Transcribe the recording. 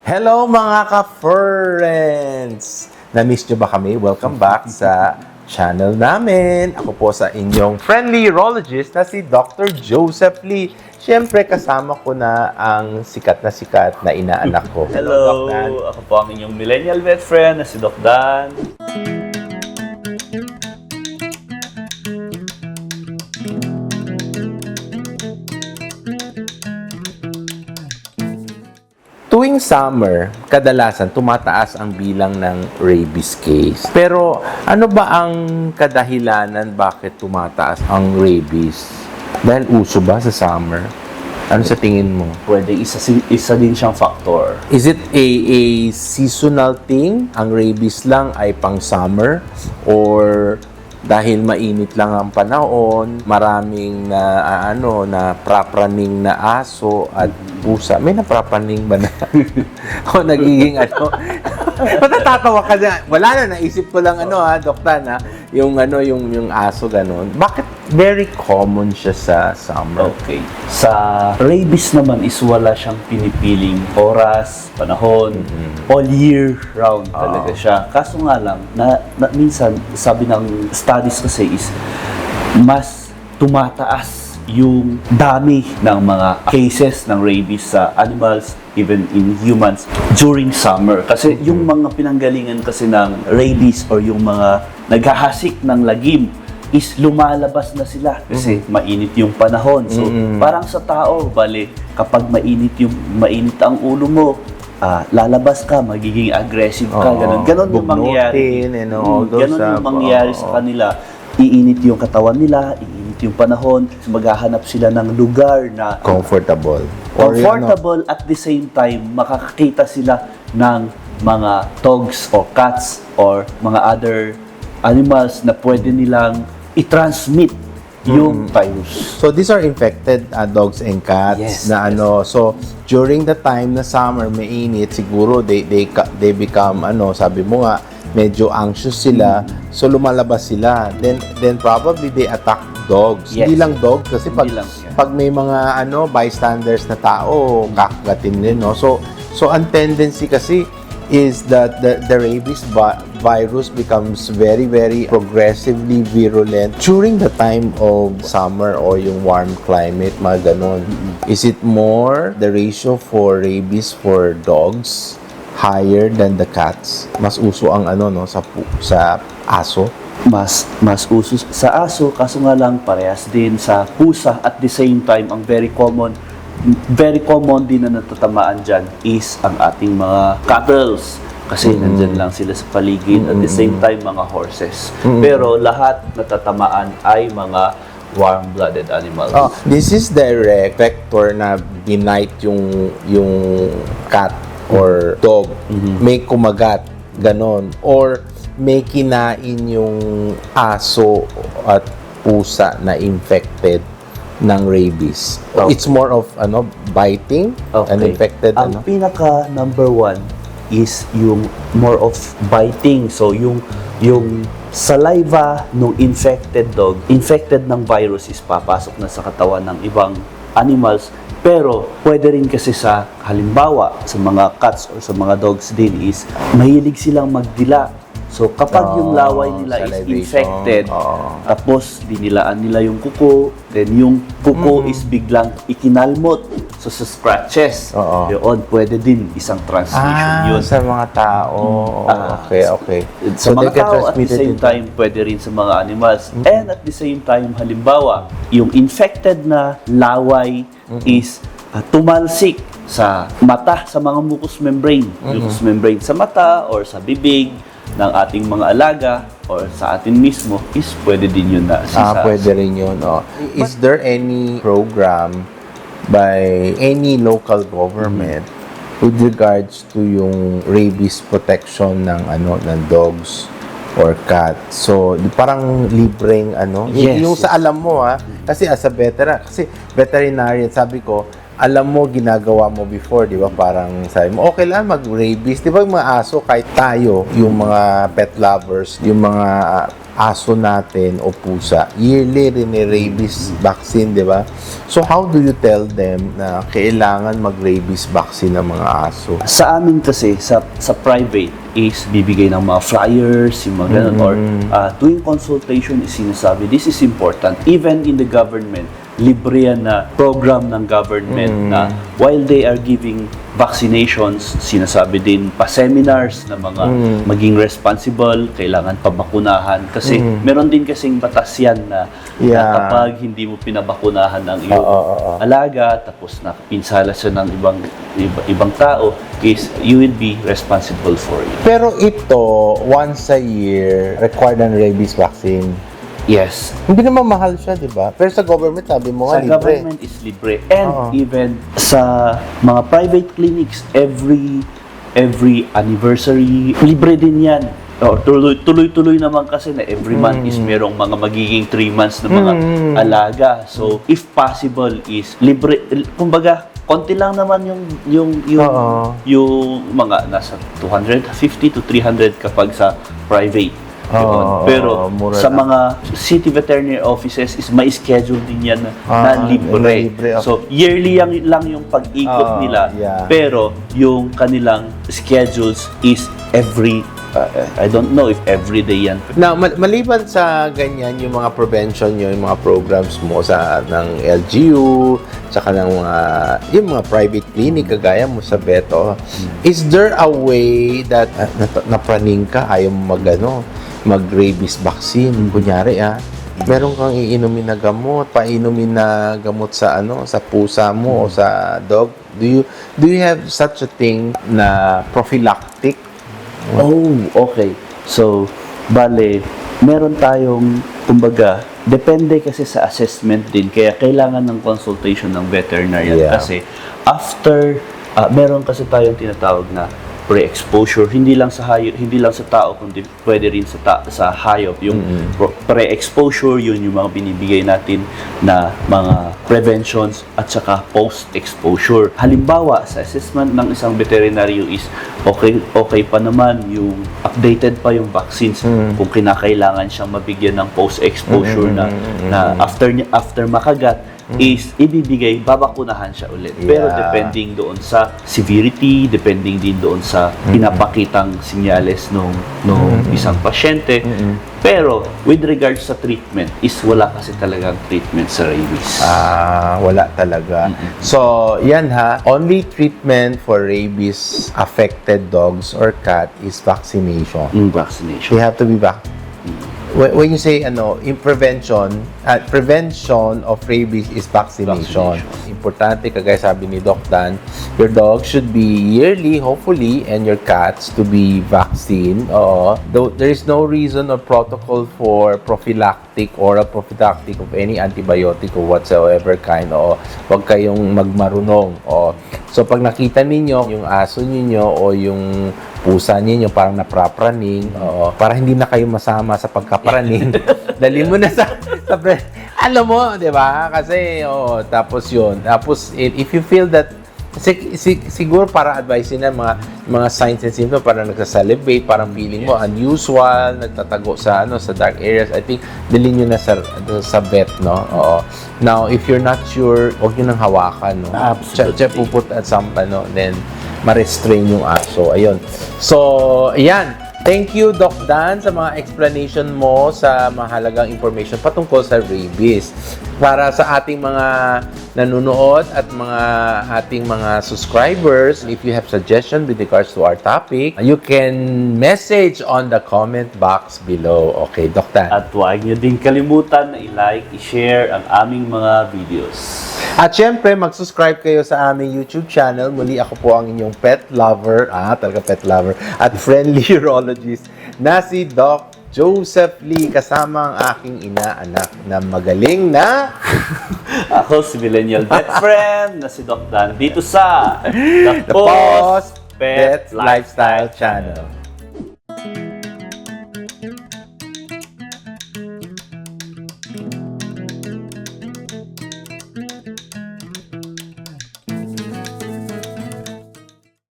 Hello mga ka-friends! Na-miss nyo ba kami? Welcome back sa channel namin. Ako po sa inyong friendly urologist na si Dr. Joseph Lee. Siyempre, kasama ko na ang sikat na inaanak ko. Hello! Doc Dan. Ako po ang inyong millennial vet friend na si Doc Dan. Tuwing summer, kadalasan tumataas ang bilang ng rabies case. Pero ano ba ang kadahilanan bakit tumataas ang rabies? Dahil uso ba sa summer? Ano sa tingin mo? Pwede isa din siyang factor. Is it a seasonal thing? Ang rabies lang ay pang summer? Or dahil mainit lang ang panahon, maraming na prapraning na aso at pusa. May naprapraning ba na? O nagiging Matatatawa ka na. Wala na, naisip ko lang Doktan yung aso ganon. Bakit very common siya sa summer? Okay. Sa rabies naman is wala siyang pinipiling oras, panahon, all year round talaga siya. Kaso nga lang, na minsan, sabi ng studies kasi is, mas tumataas yung dami ng mga cases ng rabies sa animals, even in humans, during summer. Kasi yung mga pinanggalingan kasi ng rabies or yung mga naghahasik ng lagim is lumalabas na sila kasi mainit yung panahon. So, parang sa tao, kapag mainit ang ulo mo, lalabas ka, magiging aggressive ka, ganun yung mangyayari. Ganun yung mangyayari sa kanila. Iinit yung katawan nila, iinit yung panahon, maghahanap sila ng lugar na Comfortable at the same time, makakakita sila ng mga dogs or cats or mga other animals na pwede nilang i-transmit yung virus. So these are infected dogs and cats. Yes, So during the time na summer mainit, siguro they become sabi mo nga medyo anxious sila, so lumalabas sila. Then probably they attack dogs. Yes. Hindi lang dog kasi Hindi lang, pag may mga bystanders na tao, kakagatin din, no. So ang tendency kasi is that the rabies virus becomes very, very progressively virulent during the time of summer or yung warm climate, mga ganon. Is it more the ratio for rabies for dogs higher than the cats? Mas uso ang sa aso? Mas uso sa aso, kaso nga lang parehas din sa pusa. At the same time, ang very common din na natatamaan dyan is ang ating mga cattles. Kasi nandyan lang sila sa paligid. At the same time, mga horses. Pero lahat natatamaan ay mga warm-blooded animals. This is direct vector na binite yung cat or dog. May kumagat, ganon. Or may kinain yung aso at pusa na infected ng rabies. It's more of biting and infected. Ang pinaka number one is yung more of biting. So yung saliva ng infected dog, infected ng virus is papasok na sa katawan ng ibang animals. Pero pwede rin kasi sa halimbawa sa mga cats or sa mga dogs din is mahilig silang magdila. So kapag yung laway nila is infected, tapos dinilaan nila yung kuko, then yung kuko is biglang ikinalmot. So sa scratches, yun, pwede din isang transmission yun. Sa mga tao. Okay. Sa mga tao, at the same time, pwede rin sa mga animals. And at the same time, halimbawa, yung infected na laway is tumalsik sa mata, sa mga mucous membrane. Mucous membrane sa mata or sa bibig ng ating mga alaga or sa atin mismo is pwede din yun na pwede rin yun. Is there any program by any local government with regards to yung rabies protection ng dogs or cat? So parang libreng yung sa alam mo kasi as a veteran, kasi veterinarian, sabi ko, alam mo, ginagawa mo before, di ba? Parang sabi mo, okay lang mag-rabies. Di ba yung mga aso, kahit tayo, yung mga pet lovers, yung mga aso natin o pusa, yearly rabies vaccine, di ba? So, how do you tell them na kailangan mag-rabies vaccine ng mga aso? Sa amin kasi, sa private, is bibigay ng mga flyers, yung mga ganun, or tuwing consultation is sinasabi, this is important. Even in the government, libre yan na program ng government na while they are giving vaccinations, sinasabi din pa-seminars na mga maging responsible, kailangan pabakunahan. Kasi meron din kasing batas yan na kapag hindi mo pinabakunahan ang iyong alaga, tapos napinsala siya ng ibang tao, is you will be responsible for it. Pero ito, once a year, required ang rabies vaccine. Yes. Hindi naman mahal siya, di ba? Pero sa government, sabi mo nga, Sa libre. government is libre. And even sa mga private clinics, every anniversary, libre din yan. Tuloy-tuloy naman kasi na every month is merong mga magiging 3 months na mga alaga. So, if possible is libre. Kumbaga, konti lang naman yung mga nasa 250 to 300 kapag sa private. Pero sa mga city veterinary offices is may schedule din yan na libre. So yearly lang yung pag-ikot nila, pero yung kanilang schedules is every I don't know if every day yan. Now, maliban sa ganyan, yung mga prevention nyo, yung mga programs mo ng LGU, saka yung mga private clinic, kagaya mo sa Beto, is there a way that napraning ka, ayaw mo mag-rabies vaccine? Kunyari, meron kang iinumin na gamot, painumin na gamot sa pusa mo o sa dog. Do you have such a thing na prophylactic? Oh, okay. So, bale, meron tayong, kumbaga, depende kasi sa assessment din. Kaya kailangan ng consultation ng veterinarian. Yeah. Kasi after, meron kasi tayong tinatawag na pre-exposure, hindi lang sa hayop, hindi lang sa tao, kundi pwede rin sa hayop. Yung pre-exposure, yun yung mga binibigay natin na mga preventions at saka post-exposure. Halimbawa, sa assessment ng isang veterinaryo is okay pa naman yung updated pa yung vaccines kung kinakailangan siyang mabigyan ng post-exposure na after makagat is ibibigay, babakunahan siya ulit. Pero depending doon sa severity, depending din doon sa pinapakitang sinyales nung isang pasyente. Pero with regards sa treatment, is wala kasi talagang treatment sa rabies. Wala talaga. So, yan only treatment for rabies affected dogs or cat is vaccination. Vaccination. They have to be vaccinated. When you say in prevention of rabies is vaccination. Importante, kagaya sabi ni Doc Dan, your dog should be yearly, hopefully, and your cats to be vaccinated. Though there is no reason or protocol for oral prophylactic of any antibiotic or whatsoever kind. Huwag kayong magmarunong. So pag nakita ninyo yung aso ninyo o yung pusa ninyo parang naprapraning, para hindi na kayo masama sa pagkapraning, dali mo na sa alam mo, di ba? Kasi, tapos yun. Tapos, if you feel that, siguro para advice na mga signs and symptoms, parang nagsasalivate, parang feeling mo unusual, nagtatago sa dark areas, I think, dalhin nyo na sa vet, no? Now, if you're not sure, huwag nyo nang hawakan, no? Absolutely. Puput at sampa, no? Then, ma-restrain yung aso. Ayun. So, ayan. Thank you, Doc Dan, sa mga explanation mo sa mahalagang information patungkol sa rabies. Para sa ating mga nanonood at ating mga subscribers, if you have suggestion with regards to our topic, you can message on the comment box below. Okay, Doc Dan. At huwag niyo din kalimutan na i-like, i-share ang aming mga videos. At syempre, mag-subscribe kayo sa aming YouTube channel. Muli, ako po ang inyong pet lover, talaga pet lover, at friendly urologist na si Doc Joseph Lee, kasama ang aking inaanak na magaling na... Ako si Millennial Pet Friend na si Doc Dan dito sa The Post Pet Lifestyle Channel.